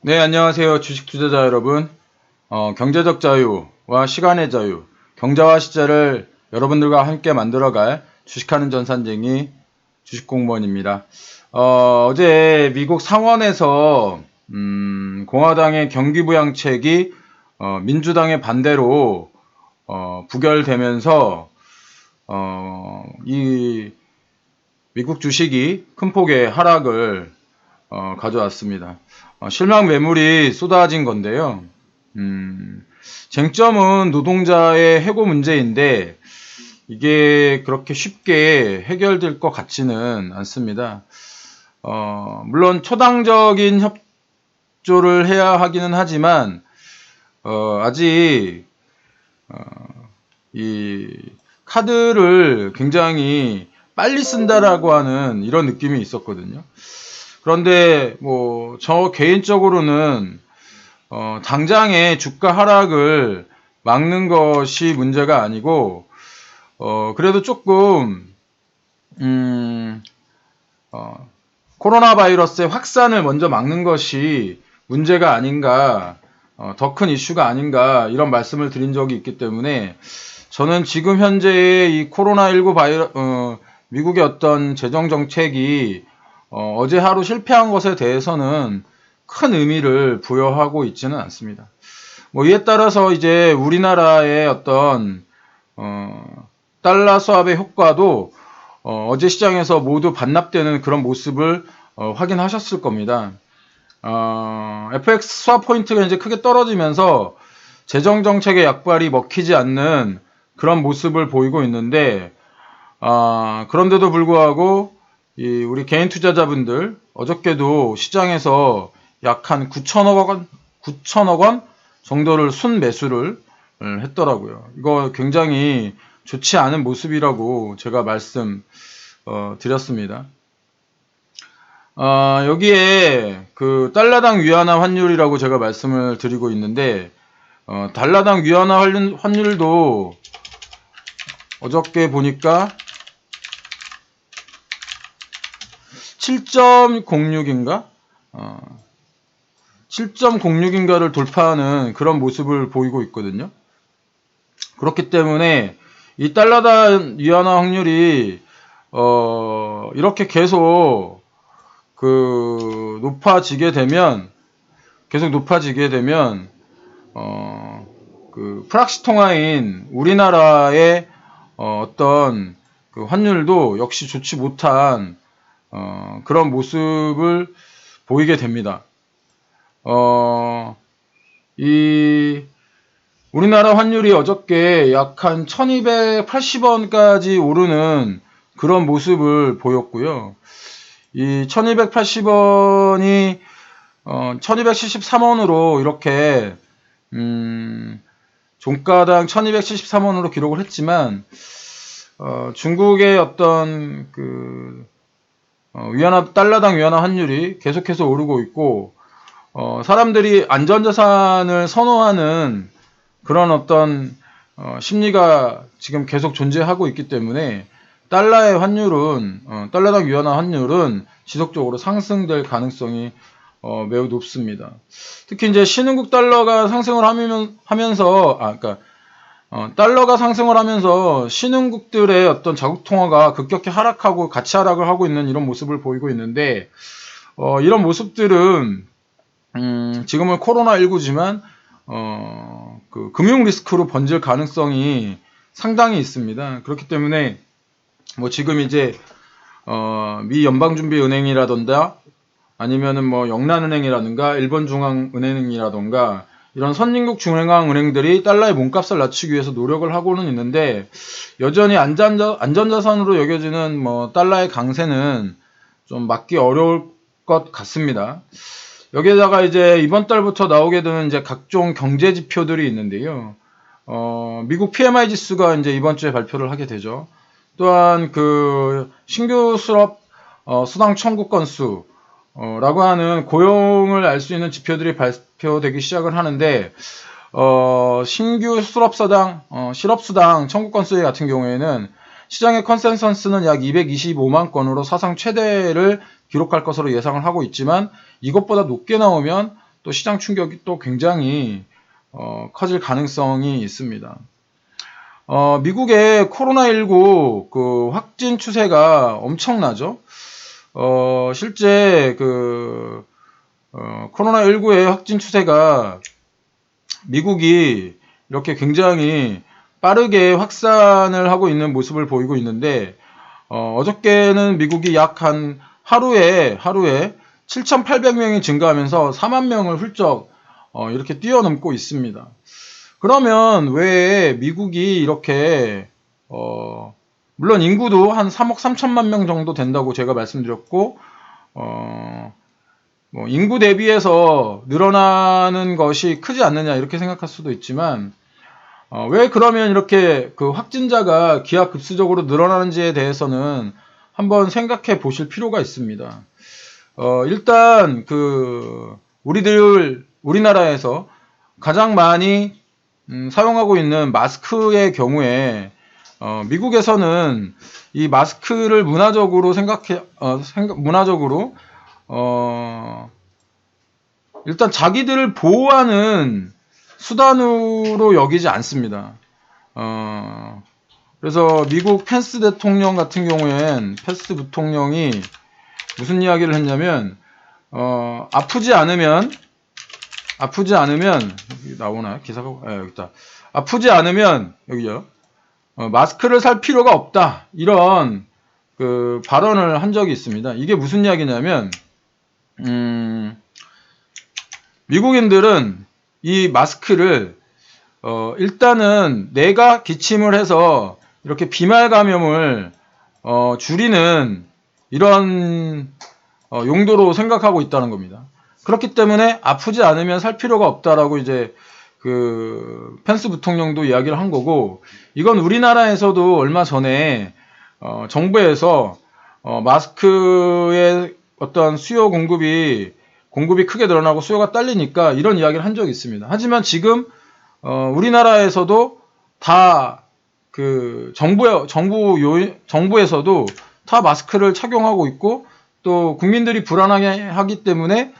네, 안녕하세요. 주식 투자자 여러분. 경제적 자유와 시간의 자유, 경제와 시제를 여러분들과 함께 만들어갈 주식하는 전산쟁이 주식공무원입니다. 어제 미국 상원에서 공화당의 경기부양책이 민주당의 반대로 부결되면서 이 미국 주식이 큰 폭의 하락을 가져왔습니다. 실망 매물이 쏟아진 건데요. 쟁점은 노동자의 해고 문제인데 이게 그렇게 쉽게 해결될 것 같지는 않습니다. 물론 초당적인 협조를 해야 하기는 하지만 아직 이 카드를 굉장히 빨리 쓴다라고 하는 이런 느낌이 있었거든요. 그런데 저 개인적으로는 당장의 주가 하락을 막는 것이 문제가 아니고 그래도 조금 코로나 바이러스의 확산을 먼저 막는 것이 문제가 아닌가, 더 큰 이슈가 아닌가 이런 말씀을 드린 적이 있기 때문에 저는 지금 현재의 이 코로나19 미국의 어떤 재정 정책이 어제 하루 실패한 것에 대해서는 큰 의미를 부여하고 있지는 않습니다. 이에 따라서 이제 우리나라의 어떤 달러 수합의 효과도 어제 시장에서 모두 반납되는 그런 모습을 확인하셨을 겁니다. FX 수합 포인트가 이제 크게 떨어지면서 재정 정책의 약발이 먹히지 않는 그런 모습을 보이고 있는데 그런데도 불구하고 우리 개인 투자자분들 어저께도 시장에서 약 한 9천억 원 정도를 순 매수를 했더라고요. 이거 굉장히 좋지 않은 모습이라고 제가 말씀 드렸습니다. 여기에 그 달러당 위안화 환율이라고 제가 말씀을 드리고 있는데 달러당 위안화 환율도 어저께 보니까 7.06인가? 7.06인가를 돌파하는 그런 모습을 보이고 있거든요. 그렇기 때문에 이 달러당 위안화 확률이 이렇게 계속 높아지게 되면 그 프락시 통화인 우리나라의 어떤 그 환율도 역시 좋지 못한 그런 모습을 보이게 됩니다. 우리나라 환율이 어저께 약 한 1280원까지 오르는 그런 모습을 보였고요. 이 1280원이 1273원으로 이렇게 종가당 1273원으로 기록을 했지만 중국의 어떤 달러당 위안화 환율이 계속해서 오르고 있고 사람들이 안전자산을 선호하는 그런 어떤 심리가 지금 계속 존재하고 있기 때문에 달러당 위안화 환율은 지속적으로 상승될 가능성이 매우 높습니다. 특히 이제 신흥국 달러가 상승을 달러가 상승을 하면서 신흥국들의 어떤 자국 통화가 급격히 하락하고 같이 하락을 하고 있는 이런 모습을 보이고 있는데 이런 모습들은 지금은 코로나19지만 그 금융 리스크로 번질 가능성이 상당히 있습니다. 그렇기 때문에 지금 이제 미 연방준비은행이라던가 아니면은 영란은행이라든가 일본중앙은행이라던가 이런 선진국 중앙은행들이 달러의 몸값을 낮추기 위해서 노력을 하고는 있는데 여전히 안전자산으로 여겨지는 달러의 강세는 좀 막기 어려울 것 같습니다. 여기에다가 이제 이번 달부터 나오게 되는 이제 각종 경제 지표들이 있는데요. 미국 PMI 지수가 이제 이번 주에 발표를 하게 되죠. 또한 그 신규 수당 청구 건수 라고 하는 고용을 알 수 있는 지표들이 발표되기 시작을 하는데 신규 실업수당 청구 건수 같은 경우에는 시장의 컨센서스는 약 225만 건으로 사상 최대를 기록할 것으로 예상을 하고 있지만 이것보다 높게 나오면 또 시장 충격이 또 굉장히 커질 가능성이 있습니다. 미국의 코로나19 그 확진 추세가 엄청나죠. 실제 그 코로나19의 확진 추세가 미국이 이렇게 굉장히 빠르게 확산을 하고 있는 모습을 보이고 있는데, 어저께는 미국이 약 한 하루에 7,800명이 증가하면서 4만 명을 훌쩍 이렇게 뛰어넘고 있습니다. 그러면 왜 미국이 이렇게 물론 인구도 한 3억 3천만 명 정도 된다고 제가 말씀드렸고, 뭐 인구 대비해서 늘어나는 것이 크지 않느냐 이렇게 생각할 수도 있지만, 왜 그러면 이렇게 그 확진자가 기하급수적으로 늘어나는지에 대해서는 한번 생각해 보실 필요가 있습니다. 일단 그 우리나라에서 가장 많이 사용하고 있는 마스크의 경우에 미국에서는 이 마스크를 문화적으로 일단 자기들을 보호하는 수단으로 여기지 않습니다. 그래서 미국 펜스 대통령 같은 경우엔 펜스 부통령이 무슨 이야기를 했냐면, 아프지 않으면 여기 나오나요? 기사가 여기 있다. 아프지 않으면 여기요. 마스크를 살 필요가 없다. 이런 그 발언을 한 적이 있습니다. 이게 무슨 이야기냐면, 미국인들은 이 마스크를 일단은 내가 기침을 해서 이렇게 비말 감염을 줄이는 이런 용도로 생각하고 있다는 겁니다. 그렇기 때문에 아프지 않으면 살 필요가 없다라고 이제 그 펜스 부통령도 이야기를 한 거고, 이건 우리나라에서도 얼마 전에 정부에서 마스크의 어떤 수요 공급이 크게 늘어나고 수요가 딸리니까 이런 이야기를 한 적이 있습니다. 하지만 지금 우리나라에서도 다 그 정부에서도 다 마스크를 착용하고 있고, 또 국민들이 불안하게 하기 때문에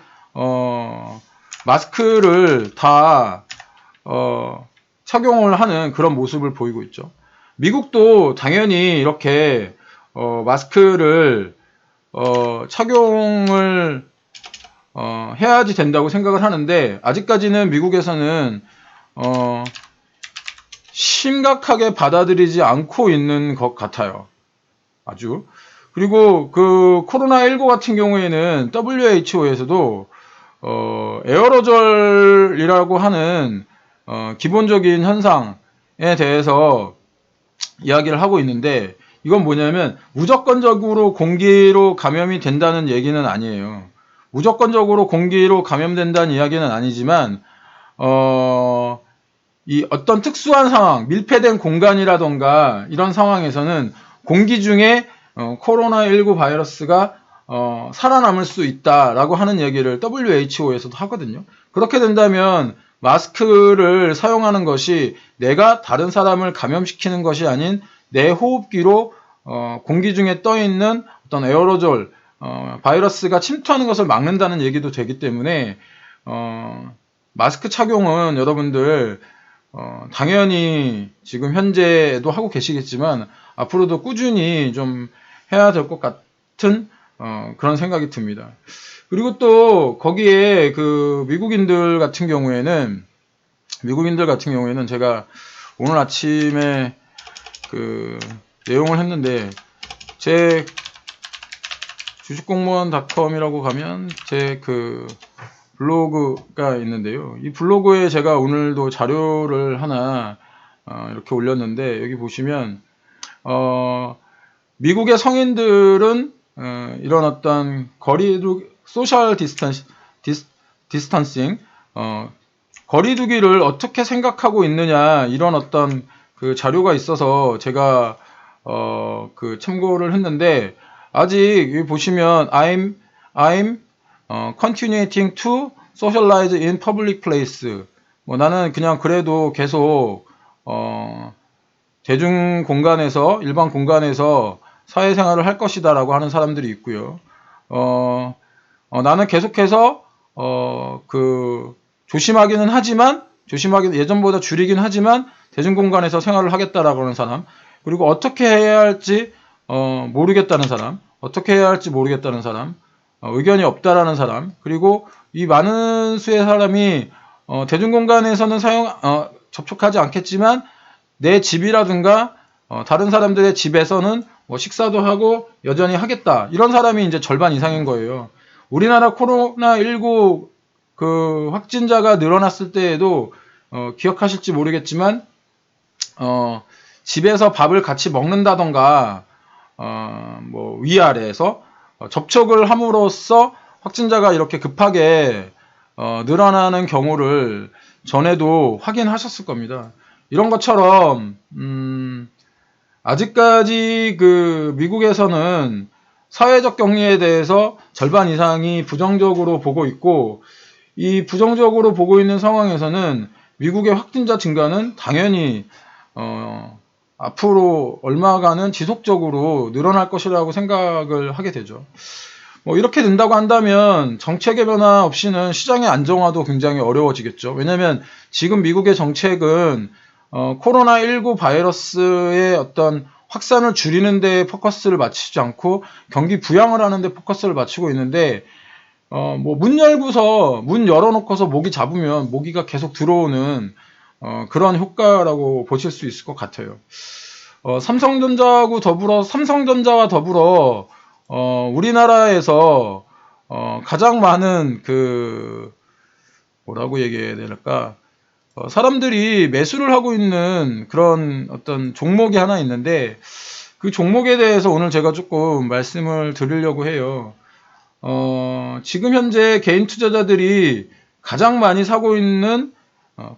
마스크를 다 착용을 하는 그런 모습을 보이고 있죠. 미국도 당연히 이렇게 마스크를 착용을 해야지 된다고 생각을 하는데, 아직까지는 미국에서는 심각하게 받아들이지 않고 있는 것 같아요. 아주. 그리고 그 코로나19 같은 경우에는 WHO에서도 에어로졸이라고 하는 기본적인 현상에 대해서 이야기를 하고 있는데, 이건 뭐냐면 무조건적으로 공기로 감염이 된다는 얘기는 아니에요. 무조건적으로 공기로 감염된다는 이야기는 아니지만, 이 어떤 특수한 상황, 밀폐된 공간이라던가 이런 상황에서는 공기 중에 코로나19 바이러스가 살아남을 수 있다라고 하는 얘기를 WHO에서도 하거든요. 그렇게 된다면 마스크를 사용하는 것이 내가 다른 사람을 감염시키는 것이 아닌 내 호흡기로 공기 중에 떠 있는 어떤 에어로졸 바이러스가 침투하는 것을 막는다는 얘기도 되기 때문에 마스크 착용은 여러분들 당연히 지금 현재도 하고 계시겠지만 앞으로도 꾸준히 좀 해야 될 것 같은 그런 생각이 듭니다. 그리고 또 거기에 그 미국인들 같은 경우에는 제가 오늘 아침에 그 내용을 했는데, 제 주식공무원.com이라고 가면 제 그 블로그가 있는데요. 이 블로그에 제가 오늘도 자료를 하나 이렇게 올렸는데, 여기 보시면 미국의 성인들은 이런 어떤 소셜 디스턴싱 거리두기를 어떻게 생각하고 있느냐, 이런 어떤 그 자료가 있어서 제가 그 참고를 했는데, 아직 여기 보시면 I'm continuing to socialize in public place. 뭐 나는 그냥 그래도 계속 대중 공간에서, 일반 공간에서 사회생활을 할 것이다라고 하는 사람들이 있고요. 나는 계속해서 조심하기는 하지만, 예전보다 줄이긴 하지만, 대중공간에서 생활을 하겠다라고 하는 사람, 그리고 어떻게 해야 할지, 모르겠다는 사람, 의견이 없다라는 사람, 그리고 이 많은 수의 사람이, 대중공간에서는 접촉하지 않겠지만, 내 집이라든가, 다른 사람들의 집에서는 뭐 식사도 하고 여전히 하겠다. 이런 사람이 이제 절반 이상인 거예요. 우리나라 코로나19 확진자가 늘어났을 때에도, 기억하실지 모르겠지만, 집에서 밥을 같이 먹는다던가, 뭐 위아래에서 접촉을 함으로써 확진자가 이렇게 급하게 늘어나는 경우를 전에도 확인하셨을 겁니다. 이런 것처럼 아직까지 미국에서는 사회적 격리에 대해서 절반 이상이 부정적으로 보고 있고, 이 부정적으로 보고 있는 상황에서는 미국의 확진자 증가는 당연히 앞으로 얼마간은 지속적으로 늘어날 것이라고 생각을 하게 되죠. 뭐 이렇게 된다고 한다면 정책의 변화 없이는 시장의 안정화도 굉장히 어려워지겠죠. 왜냐하면 지금 미국의 정책은 코로나19 바이러스의 어떤 확산을 줄이는 데 포커스를 맞추지 않고 경기 부양을 하는 데 포커스를 맞추고 있는데, 뭐 문 열어놓고서 모기 잡으면 모기가 계속 들어오는 그런 효과라고 보실 수 있을 것 같아요. 삼성전자와 더불어 우리나라에서 가장 많은 뭐라고 얘기해야 될까? 사람들이 매수를 하고 있는 그런 어떤 종목이 하나 있는데, 그 종목에 대해서 오늘 제가 조금 말씀을 드리려고 해요. 지금 현재 개인 투자자들이 가장 많이 사고 있는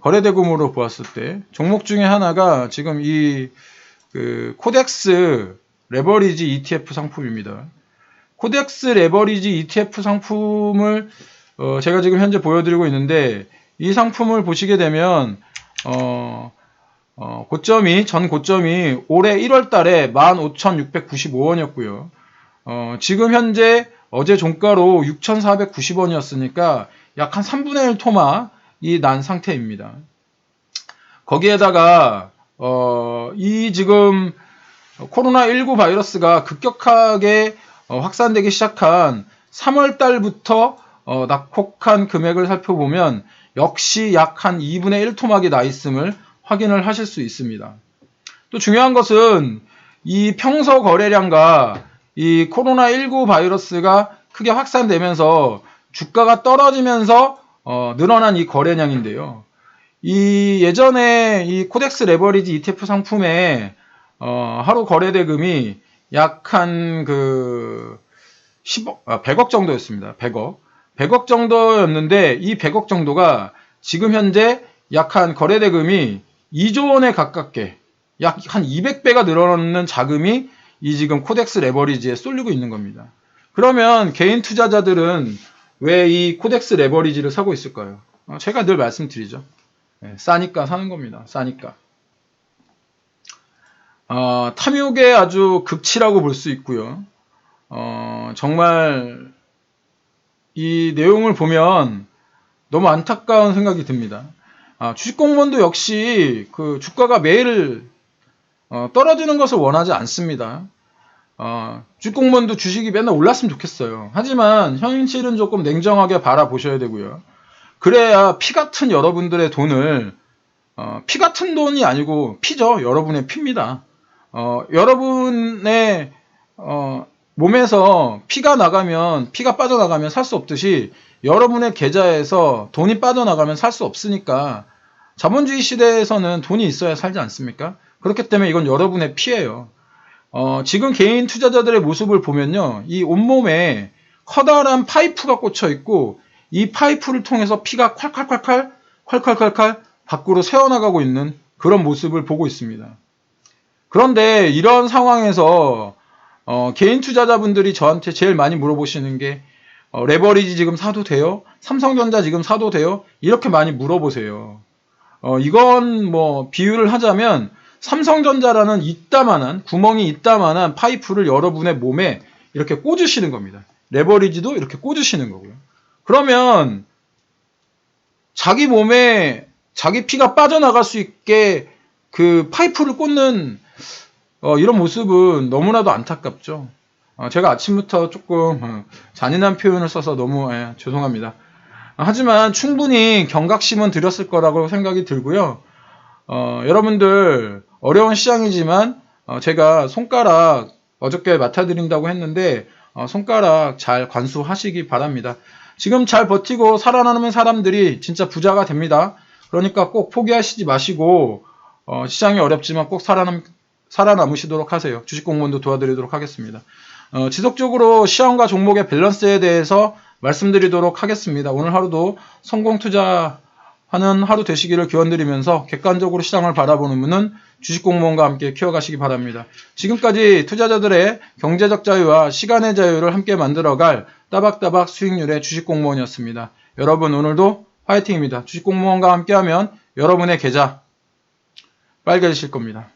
거래대금으로 보았을 때 종목 중에 하나가 지금 이 코덱스 레버리지 ETF 상품입니다. 코덱스 레버리지 ETF 상품을 제가 지금 현재 보여드리고 있는데, 이 상품을 보시게 되면 전 고점이 올해 1월 달에 15,695원이었고요. 지금 현재 어제 종가로 6,490원이었으니까 약 한 3분의 1 토막이 난 상태입니다. 거기에다가 이 지금 코로나19 바이러스가 급격하게 확산되기 시작한 3월 달부터 낙폭한 금액을 살펴보면 역시 약 한 2분의 1 토막이 나 있음을 확인을 하실 수 있습니다. 또 중요한 것은 이 평소 거래량과 이 코로나19 바이러스가 크게 확산되면서 주가가 떨어지면서 늘어난 이 거래량인데요. 이 예전에 이 코덱스 레버리지 ETF 상품의 하루 거래 대금이 약 한 100억 정도였습니다. 100억 정도였는데, 이 100억 정도가 지금 현재 약 한 거래 대금이 2조 원에 가깝게 약 한 200배가 늘어나는 자금이 이 지금 코덱스 레버리지에 쏠리고 있는 겁니다. 그러면 개인 투자자들은 왜 이 코덱스 레버리지를 사고 있을까요? 제가 늘 말씀드리죠. 싸니까 사는 겁니다. 싸니까. 탐욕의 아주 극치라고 볼 수 있고요. 정말 이 내용을 보면 너무 안타까운 생각이 듭니다. 주식공무원도 역시 주가가 매일 떨어지는 것을 원하지 않습니다. 주식공무원도 주식이 맨날 올랐으면 좋겠어요. 하지만 현실은 조금 냉정하게 바라보셔야 되고요. 그래야 피 같은 여러분들의 돈을, 피 같은 돈이 아니고 피죠. 여러분의 피입니다. 여러분의 몸에서 피가 빠져나가면 살 수 없듯이 여러분의 계좌에서 돈이 빠져나가면 살 수 없으니까, 자본주의 시대에서는 돈이 있어야 살지 않습니까? 그렇기 때문에 이건 여러분의 피예요. 지금 개인 투자자들의 모습을 보면요, 이 온몸에 커다란 파이프가 꽂혀 있고, 이 파이프를 통해서 피가 콸콸콸 밖으로 새어나가고 있는 그런 모습을 보고 있습니다. 그런데 이런 상황에서 개인 투자자분들이 저한테 제일 많이 물어보시는 게, 레버리지 지금 사도 돼요? 삼성전자 지금 사도 돼요? 이렇게 많이 물어보세요. 이건 뭐 비유를 하자면 삼성전자라는 구멍이 있다만한 파이프를 여러분의 몸에 이렇게 꽂으시는 겁니다. 레버리지도 이렇게 꽂으시는 거고요. 그러면 자기 몸에 자기 피가 빠져나갈 수 있게 그 파이프를 꽂는 이런 모습은 너무나도 안타깝죠. 제가 아침부터 조금 잔인한 표현을 써서 너무 죄송합니다. 하지만 충분히 경각심은 들였을 거라고 생각이 들고요. 여러분들 어려운 시장이지만 제가 손가락 어저께 맡아드린다고 했는데 손가락 잘 관수하시기 바랍니다. 지금 잘 버티고 살아남은 사람들이 진짜 부자가 됩니다. 그러니까 꼭 포기하시지 마시고 시장이 어렵지만 꼭 살아남으시도록 하세요. 주식공무원도 도와드리도록 하겠습니다. 지속적으로 시황과 종목의 밸런스에 대해서 말씀드리도록 하겠습니다. 오늘 하루도 성공 투자하는 하루 되시기를 기원드리면서 객관적으로 시장을 바라보는 분은 주식공무원과 함께 키워가시기 바랍니다. 지금까지 투자자들의 경제적 자유와 시간의 자유를 함께 만들어갈 따박따박 수익률의 주식공무원이었습니다. 여러분 오늘도 화이팅입니다. 주식공무원과 함께하면 여러분의 계좌 빨개지실 겁니다.